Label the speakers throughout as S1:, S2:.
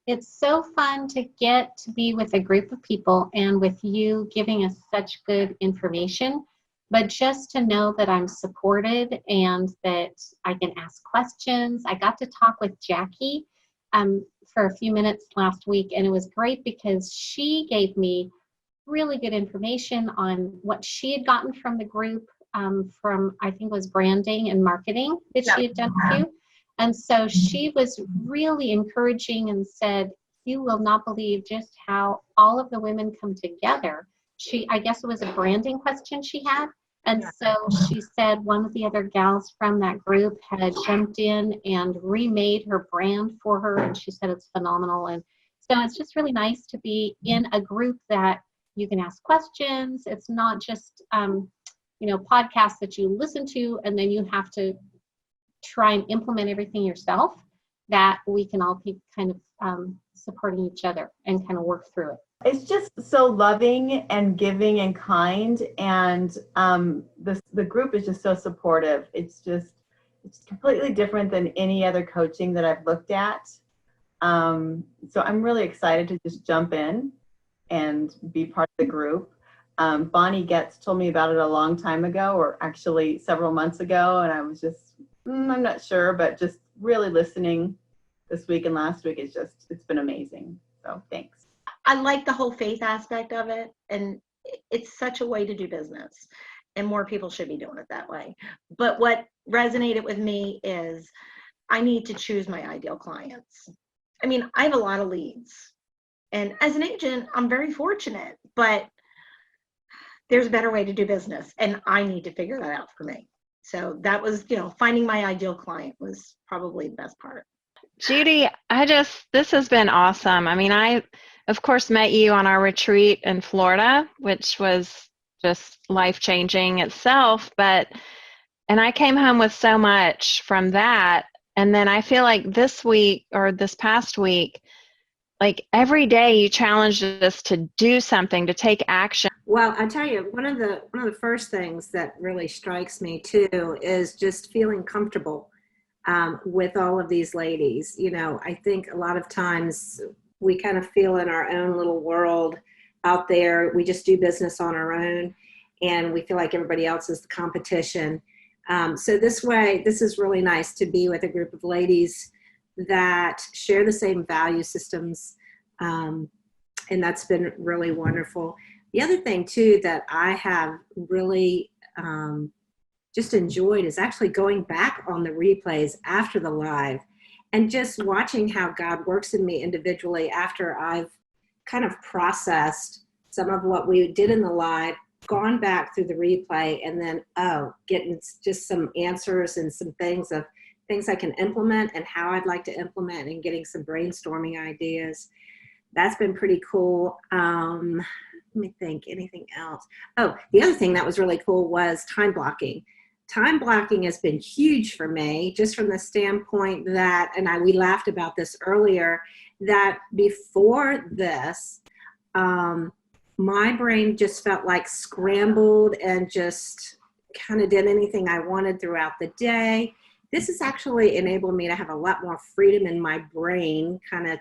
S1: It's so fun to get to be with a group of people and with you giving us such good information. But just to know that I'm supported and that I can ask questions. I got to talk with Jackie for a few minutes last week, and it was great because she gave me really good information on what she had gotten from the group from, I think it was branding and marketing that she had done a few. And so she was really encouraging and said, you will not believe just how all of the women come together. I guess it was a branding question she had. And so she said one of the other gals from that group had jumped in and remade her brand for her. And she said it's phenomenal. And so it's just really nice to be in a group that you can ask questions. It's not just, podcasts that you listen to and then you have to try and implement everything yourself, that we can all be kind of supporting each other and kind of work through it.
S2: It's just so loving and giving and kind, and the group is just so supportive. It's completely different than any other coaching that I've looked at. So I'm really excited to just jump in and be part of the group. Bonnie Getz told me about it a long time ago, or actually several months ago, and I was just, I'm not sure, but just really listening this week and last week it's been amazing. So thanks.
S3: I like the whole faith aspect of it, and it's such a way to do business, and more people should be doing it that way. But what resonated with me is I need to choose my ideal clients. I mean, I have a lot of leads, and as an agent, I'm very fortunate, but there's a better way to do business, and I need to figure that out for me. So that was, finding my ideal client was probably the best part.
S4: Judy, this has been awesome. I mean, I, of course, met you on our retreat in Florida, which was just life-changing itself, and I came home with so much from that. And then I feel like this week or this past week, like every day you challenged us to do something, to take action.
S5: Well, I tell you, one of the first things that really strikes me too is just feeling comfortable with all of these ladies. I think a lot of times we kind of feel in our own little world out there. We just do business on our own, and we feel like everybody else is the competition. So this is really nice to be with a group of ladies that share the same value systems, and that's been really wonderful. The other thing too that I have really just enjoyed is actually going back on the replays after the live and just watching how God works in me individually after I've kind of processed some of what we did in the live, gone back through the replay, and then getting just some answers and some things I can implement and how I'd like to implement, and getting some brainstorming ideas. That's been pretty cool. Let me think, anything else? Oh, the other thing that was really cool was time blocking. Time blocking has been huge for me, just from the standpoint that, we laughed about this earlier, that before this, my brain just felt like scrambled and just kind of did anything I wanted throughout the day. This has actually enabled me to have a lot more freedom in my brain, kind of,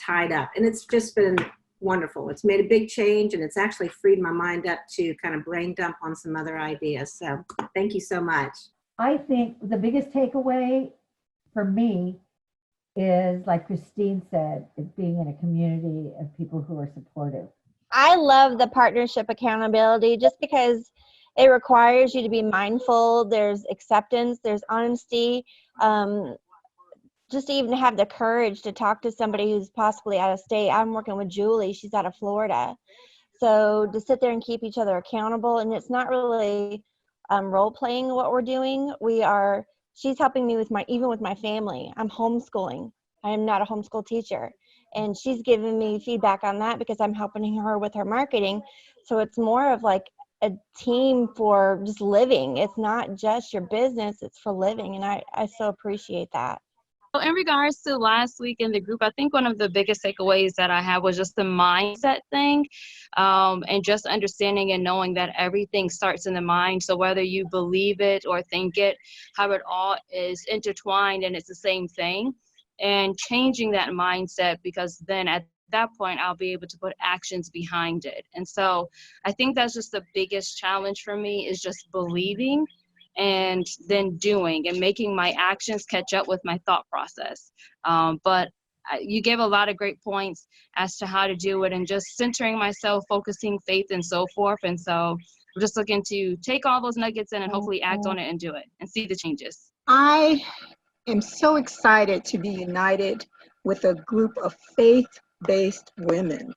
S5: tied up. And it's just been wonderful. It's made a big change, and it's actually freed my mind up to kind of brain dump on some other ideas. So thank you so much.
S6: I think the biggest takeaway for me is, like Christine said, is being in a community of people who are supportive.
S7: I love the partnership accountability just because it requires you to be mindful. There's acceptance, there's honesty. Just to even have the courage to talk to somebody who's possibly out of state. I'm working with Julie. She's out of Florida. So to sit there and keep each other accountable, and it's not really role playing what we're doing. She's helping me with my family. I'm homeschooling. I am not a homeschool teacher. And she's giving me feedback on that because I'm helping her with her marketing. So it's more of like a team for just living. It's not just your business, it's for living. And I so appreciate that.
S8: In regards to last week in the group, I think one of the biggest takeaways that I had was just the mindset thing, and just understanding and knowing that everything starts in the mind. So whether you believe it or think it, how it all is intertwined and it's the same thing. and changing that mindset, because then at that point I'll be able to put actions behind it. And so I think that's just the biggest challenge for me, is just believing and then doing and making my actions catch up with my thought process. But you gave a lot of great points as to how to do it, and just centering myself, focusing, faith, and so forth. And so I'm just looking to take all those nuggets in and hopefully act on it and do it and see the changes.
S9: I am so excited to be united with a group of faith-based women.